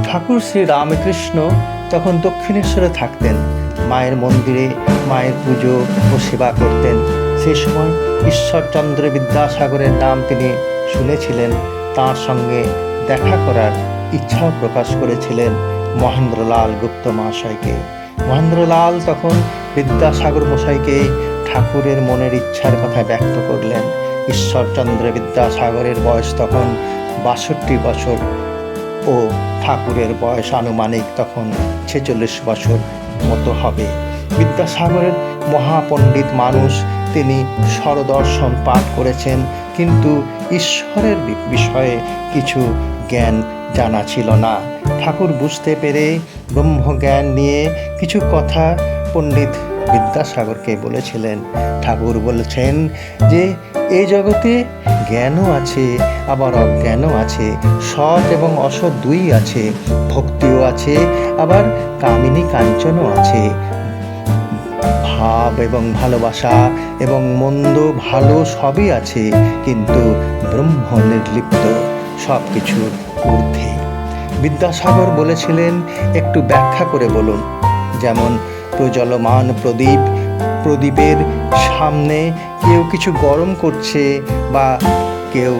ঠাকুর শ্রী রামকৃষ্ণ তখন দক্ষিণেশ্বরে থাকতেন। মায়ের মন্দিরে মায়ের পুজো ও সেবা করতেন। সেই সময় ঈশ্বরচন্দ্র বিদ্যাসাগরের নাম তিনি শুনেছিলেন। তাঁর সঙ্গে দেখা করার ইচ্ছাও প্রকাশ করেছিলেন মহেন্দ্রলাল গুপ্ত মহাশয়কে। মহেন্দ্রলাল তখন বিদ্যাসাগর মশাইকে ঠাকুরের মনের ইচ্ছার কথা ব্যক্ত করলেন। ঈশ্বরচন্দ্র বিদ্যাসাগরের বয়স তখন ৬২ বছর ও ঠাকুরের বয়স আনুমানিক তখন ৪৬ বছর মতো হবে। বিদ্যাসাগরের মহাপণ্ডিত মানুষ, তিনি স্বরদর্শন পাঠ করেছেন, কিন্তু ঈশ্বরের বিষয়ে কিছু জ্ঞান জানা ছিল না। ঠাকুর বুঝতে পেরে ব্রহ্মজ্ঞান নিয়ে কিছু কথা পণ্ডিত বিদ্যাসাগরকে বলেছিলেন। ঠাকুর বলেছেন যে এই জগতে জ্ঞানও আছে, আবার অজ্ঞানও আছে, সৎ এবং অসৎ দুই আছে, ভক্তিও আছে, আবার কামিনী কাঞ্চনও আছে, ভাব এবং ভালোবাসা এবং মন্দ ভালো সবই আছে, কিন্তু ব্রহ্ম নির্লিপ্ত, সব কিছুর ঊর্ধ্বে। বিদ্যাসাগর বলেছিলেন, একটু ব্যাখ্যা করে বলুন। যেমন প্রজ্বলমান প্রদীপের সামনে কেউ কিছু গরম করছে বা কেউ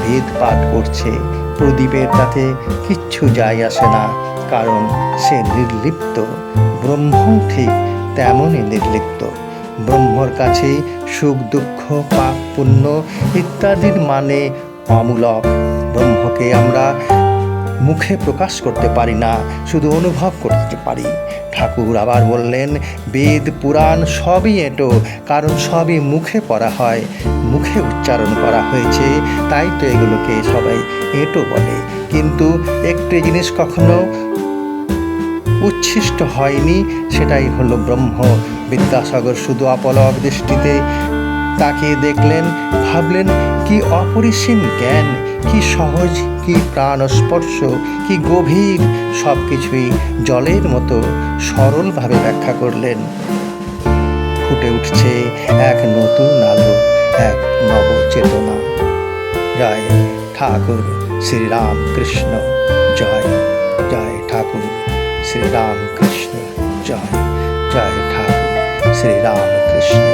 বেদ পাঠ করছে, প্রদীপের তাতে কিচ্ছু যায় আসে না, কারণ সে নির্লিপ্ত। ব্রহ্ম ঠিক তেমনই নির্লিপ্ত। ব্রহ্মর কাছে সুখ দুঃখ পাপ পুণ্য ইত্যাদির মানে অমূলক। ব্রহ্মকে আমরা মুখে প্রকাশ করতে পারি না, শুধু অনুভব করতে পারি। ঠাকুর আবার বললেন, বেদ পুরাণ সবই এঁটো, কারণ সবই মুখে পড়া হয়, মুখে উচ্চারণ করা হয়েছে, তাই তো এগুলোকে সবাই এঁটো বলে। কিন্তু একটি জিনিস কখনো উচ্ছিষ্ট হয়নি, সেটাই হলো ব্রহ্ম। বিদ্যাসাগর শুধু অপলক দৃষ্টিতে তাকিয়ে দেখলেন, ভাবলেন, কি অপরিসীম জ্ঞান, কি সহজ, কি প্রাণস্পর্শ, কি গভীর, সব কিছুই জলের মতো সরলভাবে ব্যাখ্যা করলেন। ফুটে উঠছে এক নতুন আলো, এক নবচেতনা। জয় ঠাকুর শ্রীরামকৃষ্ণ জয়। জয় ঠাকুর শ্রীরামকৃষ্ণ জয়। জয় ঠাকুর শ্রীরামকৃষ্ণ।